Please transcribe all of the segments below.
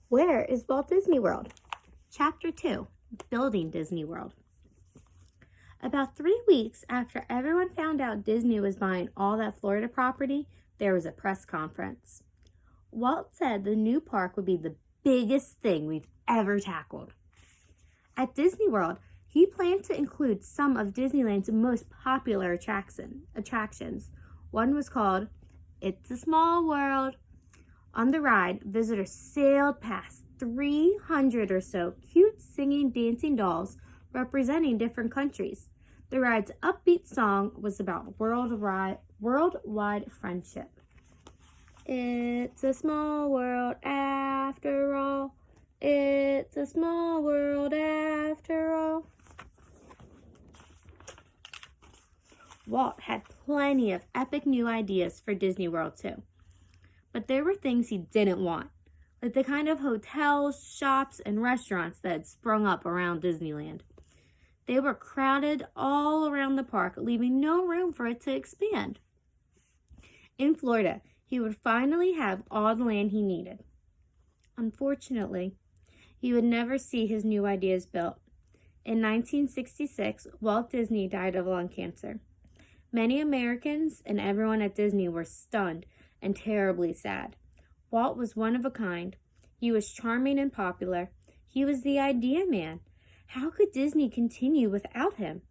Where is Walt Disney World? Chapter 2, Building Disney World. About 3 weeks after everyone found out Disney was buying all that Florida property, there was a press conference. Walt said the new park would be the biggest thing we've ever tackled. At Disney World, he planned to include some of Disneyland's most popular attractions. One was called It's a Small World. On the ride, visitors sailed past 300 or so cute singing, dancing dolls representing different countries. The ride's upbeat song was about worldwide friendship. It's a small world after all. It's a small world after all. Walt had plenty of epic new ideas for Disney World too. But there were things he didn't want, like the kind of hotels, shops, and restaurants that had sprung up around Disneyland. They were crowded all around the park, leaving no room for it to expand. In Florida, he would finally have all the land he needed. Unfortunately, he would never see his new ideas built. In 1966, Walt Disney died of lung cancer. Many Americans and everyone at Disney were stunned and terribly sad. Walt was one of a kind. He was charming and popular. He was the idea man. How could Disney continue without him?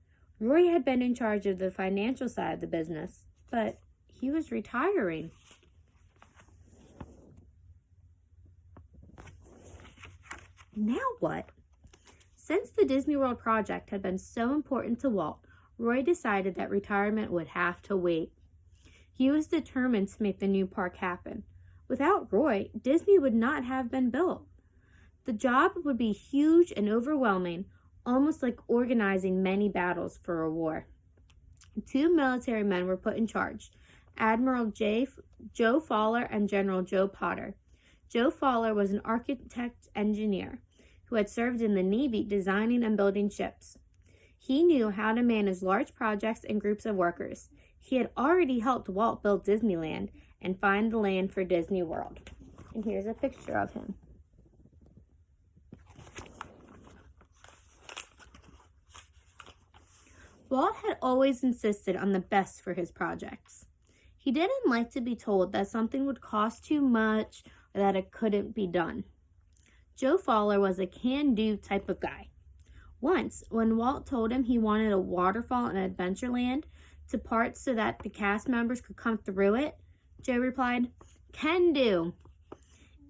Roy had been in charge of the financial side of the business, but he was retiring. Now what? Since the Disney World project had been so important to Walt, Roy decided that retirement would have to wait. He was determined to make the new park happen. Without Roy, Disney would not have been built. The job would be huge and overwhelming, almost like organizing many battles for a war. 2 military men were put in charge, Admiral Joe Fowler and General Joe Potter. Joe Fowler was an architect-engineer who had served in the Navy designing and building ships. He knew how to manage large projects and groups of workers. He had already helped Walt build Disneyland and find the land for Disney World. And here's a picture of him. Walt had always insisted on the best for his projects. He didn't like to be told that something would cost too much or that it couldn't be done. Joe Fowler was a can-do type of guy. Once, when Walt told him he wanted a waterfall in Adventureland to part so that the cast members could come through it, Joe replied, "Can do."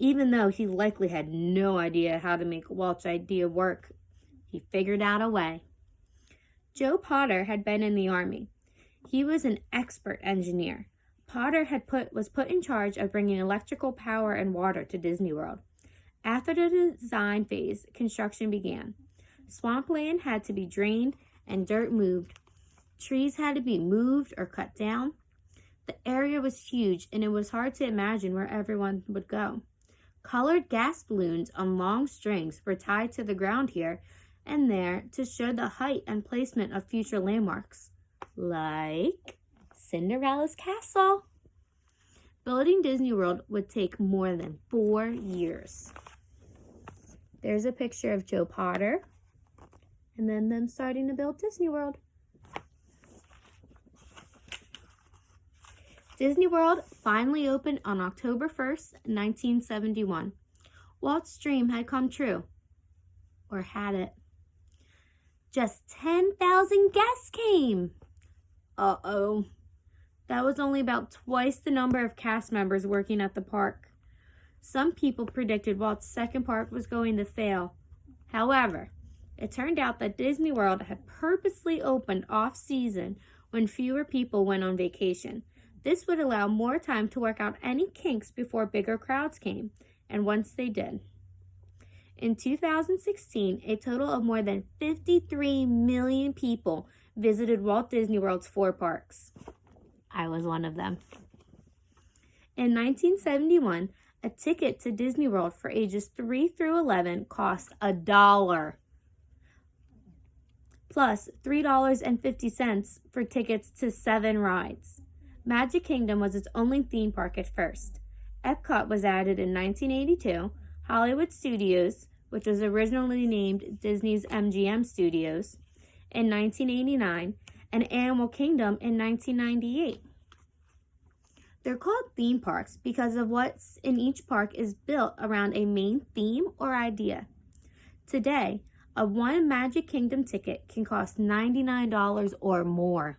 Even though he likely had no idea how to make Walt's idea work, he figured out a way. Joe Potter had been in the Army. He was an expert engineer. Potter was put in charge of bringing electrical power and water to Disney World. After the design phase, construction began. Swampland had to be drained and dirt moved. Trees had to be moved or cut down. The area was huge and it was hard to imagine where everyone would go. Colored gas balloons on long strings were tied to the ground here and there to show the height and placement of future landmarks, like Cinderella's castle. Building Disney World would take more than 4 years. There's a picture of Joe Potter and then them starting to build Disney World. Disney World finally opened on October 1st, 1971. Walt's dream had come true. Or had it? Just 10,000 guests came. Uh-oh. That was only about twice the number of cast members working at the park. Some people predicted Walt's second park was going to fail. However, it turned out that Disney World had purposely opened off-season when fewer people went on vacation. This would allow more time to work out any kinks before bigger crowds came, and once they did. In 2016, a total of more than 53 million people visited Walt Disney World's 4 parks. I was one of them. In 1971, a ticket to Disney World for ages 3 through 11 cost $1, plus $3.50 for tickets to 7 rides. Magic Kingdom was its only theme park at first. Epcot was added in 1982, Hollywood Studios, which was originally named Disney's MGM Studios, in 1989, and Animal Kingdom in 1998. They're called theme parks because of what's in each park is built around a main theme or idea. Today, a one Magic Kingdom ticket can cost $99 or more.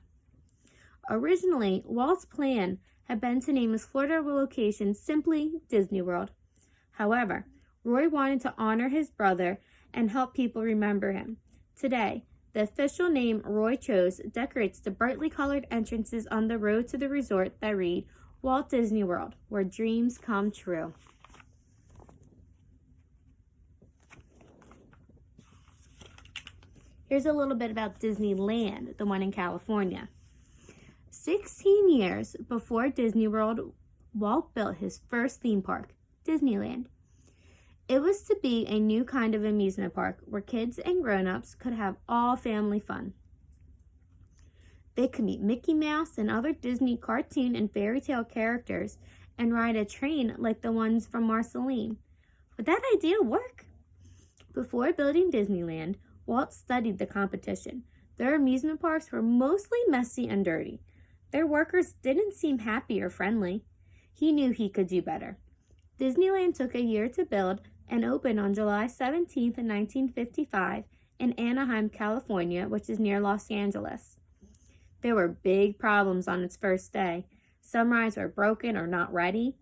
Originally, Walt's plan had been to name his Florida location simply Disney World. However, Roy wanted to honor his brother and help people remember him. Today, the official name Roy chose decorates the brightly colored entrances on the road to the resort that read Walt Disney World, where dreams come true. Here's a little bit about Disneyland, the one in California. 16 years before Disney World, Walt built his first theme park, Disneyland. It was to be a new kind of amusement park where kids and grown-ups could have all family fun. They could meet Mickey Mouse and other Disney cartoon and fairy tale characters and ride a train like the ones from Marceline. Would that idea work? Before building Disneyland, Walt studied the competition. Their amusement parks were mostly messy and dirty. Their workers didn't seem happy or friendly. He knew he could do better. Disneyland took a year to build and opened on July 17, 1955 in Anaheim, California, which is near Los Angeles. There were big problems on its first day. Some rides were broken or not ready.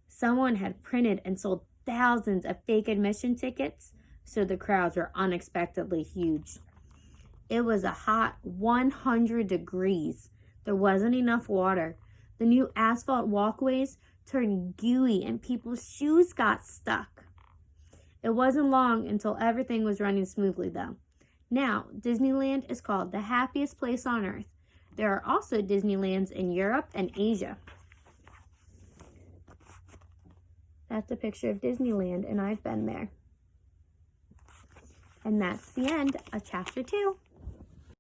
Someone had printed and sold thousands of fake admission tickets, so the crowds were unexpectedly huge. It was a hot 100 degrees. There wasn't enough water. The new asphalt walkways turned gooey and people's shoes got stuck. It wasn't long until everything was running smoothly, though. Now, Disneyland is called the happiest place on earth. There are also Disneylands in Europe and Asia. That's a picture of Disneyland, and I've been there. And that's the end of Chapter 2.